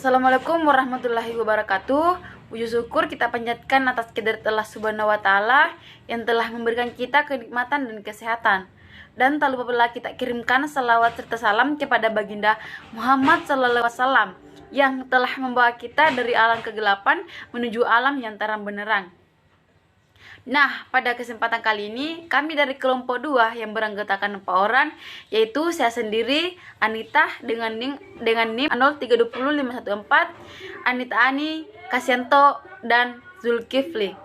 Assalamualaikum warahmatullahi wabarakatuh. Puji syukur kita panjatkan atas kehadirat Allah Subhanahu wa taala yang telah memberikan kita kenikmatan dan kesehatan. Dan tak lupa pula kita kirimkan salawat serta salam kepada baginda Muhammad sallallahu alaihi wasallam yang telah membawa kita dari alam kegelapan menuju alam yang terang benderang. Nah, pada kesempatan kali ini kami dari kelompok 2 yang beranggotakan 4 orang, yaitu saya sendiri, Anita dengan NIM 032514, Anita Ani, Kasianto, dan Zulkifli.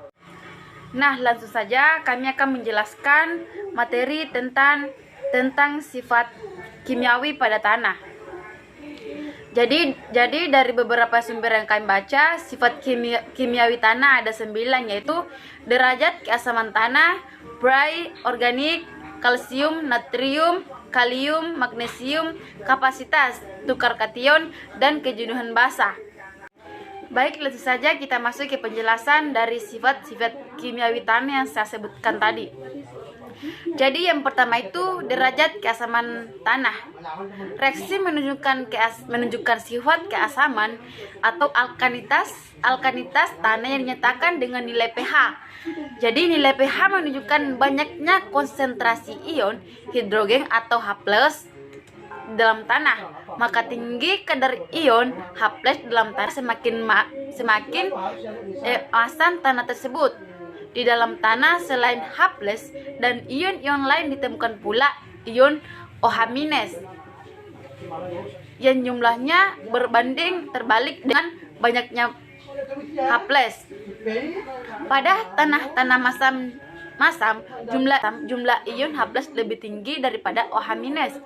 Nah, langsung saja kami akan menjelaskan materi tentang sifat kimiawi pada tanah. Jadi dari beberapa sumber yang kami baca, sifat kimiawi tanah ada 9, yaitu derajat keasaman tanah, brai, organik, kalsium, natrium, kalium, magnesium, kapasitas tukar kation, dan kejenuhan basa. Baik, langsung saja kita masuk ke penjelasan dari sifat-sifat kimiawi tanah yang saya sebutkan tadi. Jadi yang pertama itu derajat keasaman tanah. Reaksi menunjukkan sifat keasaman atau alkalinitas tanah yang dinyatakan dengan nilai pH. Jadi nilai pH menunjukkan banyaknya konsentrasi ion hidrogen atau H+ dalam tanah. Maka tinggi kadar ion H+ dalam tanah semakin asan tanah tersebut. Di dalam tanah selain H+ dan ion-ion lain ditemukan pula ion OH- yang jumlahnya berbanding terbalik dengan banyaknya H+. Pada tanah masam jumlah ion H+ lebih tinggi daripada OH-.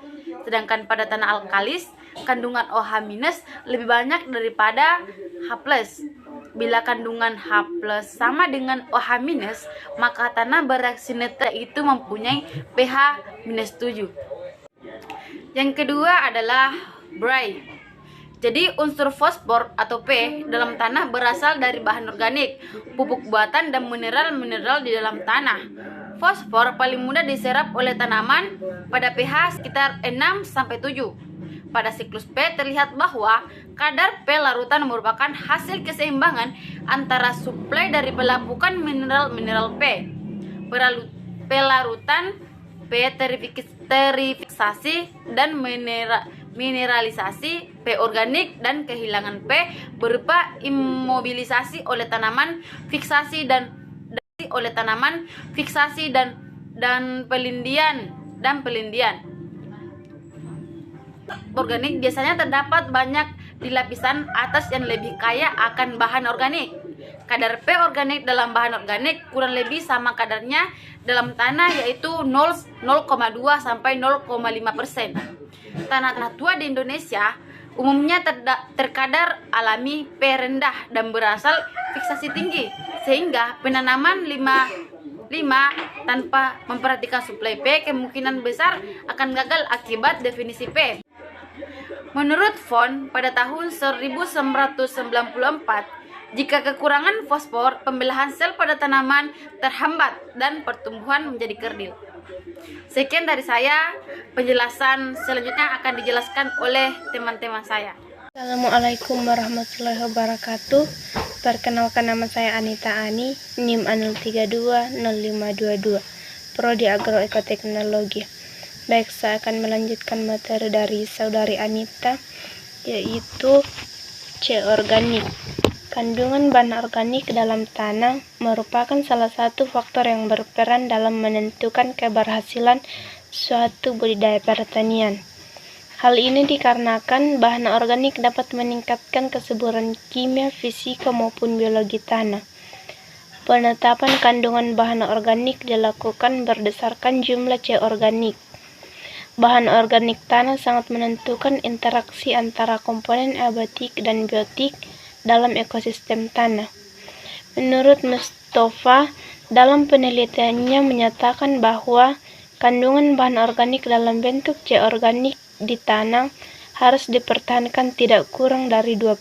Sedangkan pada tanah alkalis kandungan OH- lebih banyak daripada H+. Bila kandungan H+ sama dengan OH-, maka tanah bereaksi netral itu mempunyai pH -7. Yang kedua adalah brai. Jadi unsur fosfor atau P dalam tanah berasal dari bahan organik, pupuk buatan, dan mineral-mineral di dalam tanah. Fosfor paling mudah diserap oleh tanaman pada pH sekitar 6-7. Pada siklus P terlihat bahwa kadar P larutan merupakan hasil keseimbangan antara suplai dari pelapukan mineral-mineral P, pelarutan P terifikasi dan mineralisasi P organik, dan kehilangan P berupa imobilisasi oleh tanaman, fiksasi dan pelindian. Organik biasanya terdapat banyak di lapisan atas yang lebih kaya akan bahan organik. Kadar P organik dalam bahan organik kurang lebih sama kadarnya dalam tanah, yaitu 0,2 sampai 0,5%. Tanah-tanah tua di Indonesia umumnya terkadar alami P rendah dan berasal fiksasi tinggi, sehingga penanaman 5 tanpa memperhatikan suplai P kemungkinan besar akan gagal akibat definisi P. Menurut Von pada tahun 1994, jika kekurangan fosfor, pembelahan sel pada tanaman terhambat dan pertumbuhan menjadi kerdil. Sekian dari saya, penjelasan selanjutnya akan dijelaskan oleh teman-teman saya. Assalamualaikum warahmatullahi wabarakatuh. Perkenalkan, nama saya Anita Ani, NIM 032522, Prodi Agroekoteknologi. Baik, saya akan melanjutkan materi dari saudari Anita, yaitu C organik. Kandungan bahan organik dalam tanah merupakan salah satu faktor yang berperan dalam menentukan keberhasilan suatu budidaya pertanian. Hal ini dikarenakan bahan organik dapat meningkatkan kesuburan kimia, fisika, maupun biologi tanah. Penetapan kandungan bahan organik dilakukan berdasarkan jumlah C organik. Bahan organik tanah sangat menentukan interaksi antara komponen abatik dan biotik dalam ekosistem tanah. Menurut Mustafa, dalam penelitiannya menyatakan bahwa kandungan bahan organik dalam bentuk C organik di tanah harus dipertahankan tidak kurang dari 2%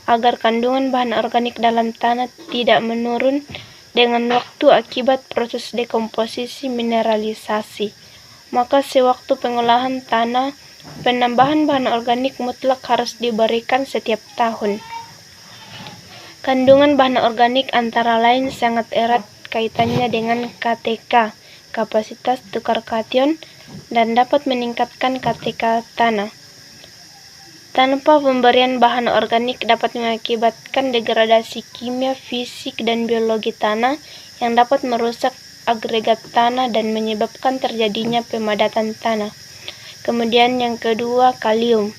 agar kandungan bahan organik dalam tanah tidak menurun dengan waktu akibat proses dekomposisi mineralisasi. Maka sewaktu pengolahan tanah Penambahan bahan organik mutlak harus diberikan setiap tahun. Kandungan bahan organik antara lain sangat erat kaitannya dengan KTK, kapasitas tukar kation, dan dapat meningkatkan KTK tanah. Tanpa pemberian bahan organik dapat mengakibatkan degradasi kimia, fisik, dan biologi tanah yang dapat merusak agregat tanah dan menyebabkan terjadinya pemadatan tanah. Kemudian yang kedua, kalium.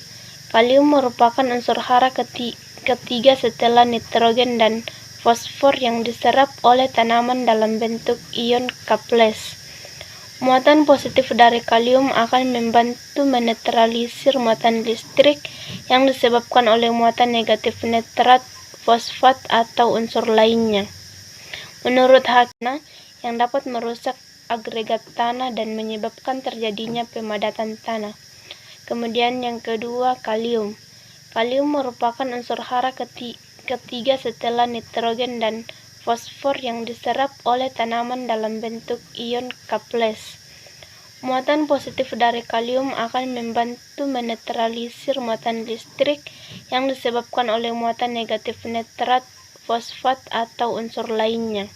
Kalium merupakan unsur hara ketiga setelah nitrogen dan fosfor yang diserap oleh tanaman dalam bentuk ion K+. Muatan positif dari kalium akan membantu menetralisir muatan listrik yang disebabkan oleh muatan negatif nitrat, fosfat, atau unsur lainnya. Menurut Hakna, yang dapat merusak agregat tanah dan menyebabkan terjadinya pemadatan tanah. Kemudian yang kedua, kalium. Kalium merupakan unsur hara ketiga setelah nitrogen dan fosfor yang diserap oleh tanaman dalam bentuk ion K+. Muatan positif dari kalium akan membantu menetralisir muatan listrik yang disebabkan oleh muatan negatif nitrat, fosfat, atau unsur lainnya.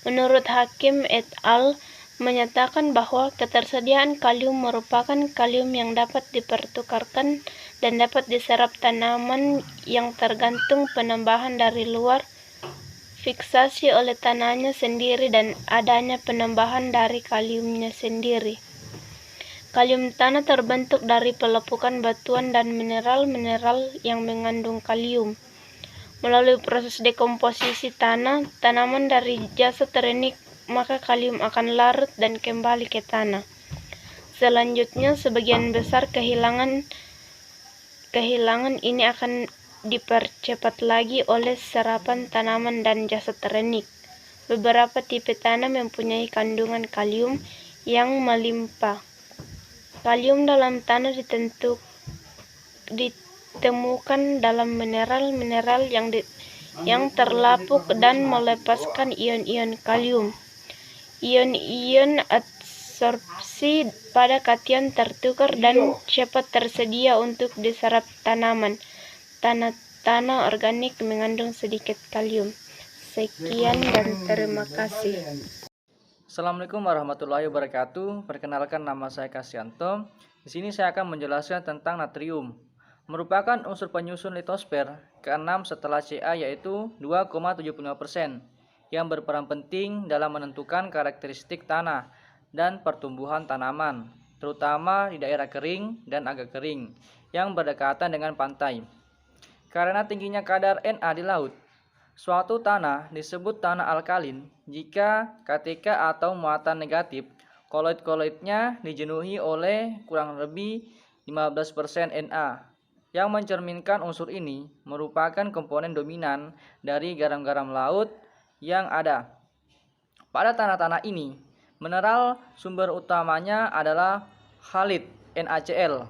Menurut Hakim et al. Menyatakan bahwa ketersediaan kalium merupakan kalium yang dapat dipertukarkan dan dapat diserap tanaman yang tergantung penambahan dari luar, fiksasi oleh tanahnya sendiri, dan adanya penambahan dari kaliumnya sendiri. Kalium tanah terbentuk dari pelepukan batuan dan mineral-mineral yang mengandung kalium. Melalui proses dekomposisi tanah, tanaman dari jasad renik, maka kalium akan larut dan kembali ke tanah. Selanjutnya, sebagian besar kehilangan ini akan dipercepat lagi oleh serapan tanaman dan jasad renik. Beberapa tipe tanah mempunyai kandungan kalium yang melimpah. Kalium dalam tanah ditemukan dalam mineral-mineral yang terlapuk dan melepaskan ion-ion kalium. Ion-ion adsorpsi pada kation tertukar dan cepat tersedia untuk diserap tanaman. Tanah organik mengandung sedikit kalium. Sekian dan terima kasih. Assalamualaikum warahmatullahi wabarakatuh. Perkenalkan, nama saya Kasyanto. Di sini saya akan menjelaskan tentang natrium. Merupakan unsur penyusun litosfer ke-6 setelah Ca, yaitu 2,75%, yang berperan penting dalam menentukan karakteristik tanah dan pertumbuhan tanaman, terutama di daerah kering dan agak kering yang berdekatan dengan pantai. Karena tingginya kadar Na di laut, suatu tanah disebut tanah alkalin jika KTK atau muatan negatif koloid-koloidnya dijenuhi oleh kurang lebih 15% Na, yang mencerminkan unsur ini merupakan komponen dominan dari garam-garam laut yang ada. Pada tanah-tanah ini, mineral sumber utamanya adalah halid, NaCl.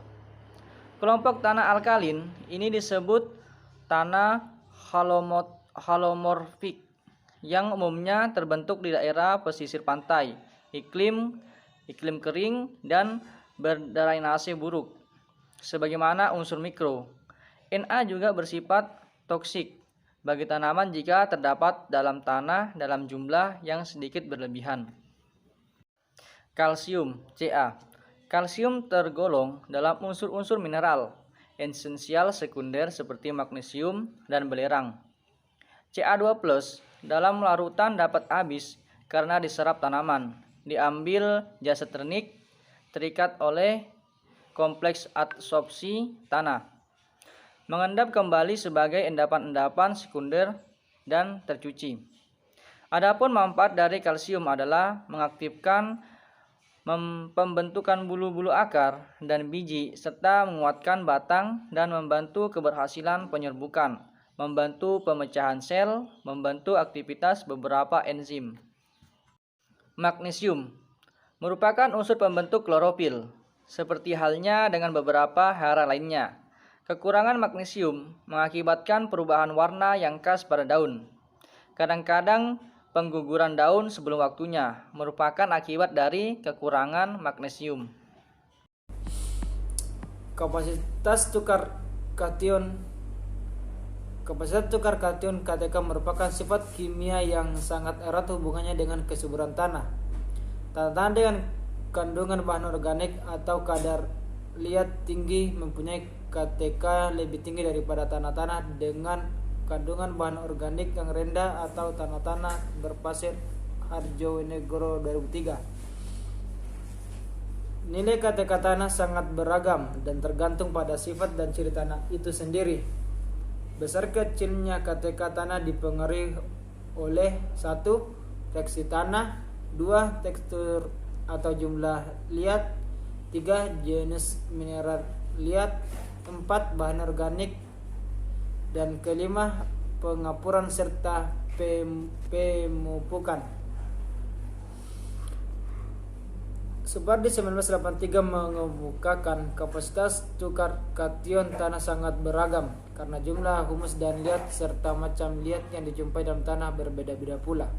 Kelompok tanah alkalin ini disebut tanah halomorfik, yang umumnya terbentuk di daerah pesisir pantai, iklim kering, dan berdrainase buruk. Sebagaimana unsur mikro, Na juga bersifat toksik bagi tanaman jika terdapat dalam tanah dalam jumlah yang sedikit berlebihan. Kalsium, Ca. Kalsium tergolong dalam unsur-unsur mineral esensial sekunder seperti magnesium dan belerang. Ca2+ dalam larutan dapat habis karena diserap tanaman, diambil jasad renik, terikat oleh kompleks adsorpsi tanah, mengendap kembali sebagai endapan-endapan sekunder dan tercuci. Adapun manfaat dari kalsium adalah mengaktifkan pembentukan bulu-bulu akar dan biji, serta menguatkan batang dan membantu keberhasilan penyerbukan, membantu pemecahan sel, membantu aktivitas beberapa enzim. Magnesium merupakan unsur pembentuk klorofil, seperti halnya dengan beberapa hara lainnya. Kekurangan magnesium mengakibatkan perubahan warna yang khas pada daun. Kadang-kadang pengguguran daun sebelum waktunya merupakan akibat dari kekurangan magnesium. Kapasitas tukar kation KTK merupakan sifat kimia yang sangat erat hubungannya dengan kesuburan tanah. Tanah-tanah dengan kandungan bahan organik atau kadar liat tinggi mempunyai KTK lebih tinggi daripada tanah-tanah dengan kandungan bahan organik yang rendah atau tanah-tanah berpasir. Harjowinegoro 2003. Nilai KTK tanah sangat beragam dan tergantung pada sifat dan ciri tanah itu sendiri. Besar kecilnya KTK tanah dipengaruhi oleh 1. Tekstur tanah, 2. Tekstur atau jumlah liat, 3. Jenis mineral liat, 4. Bahan organik, dan kelima pengapuran serta pemupukan. Supardi 1983 mengemukakan kapasitas tukar kation tanah sangat beragam karena jumlah humus dan liat serta macam liat yang dijumpai dalam tanah berbeda-beda pula.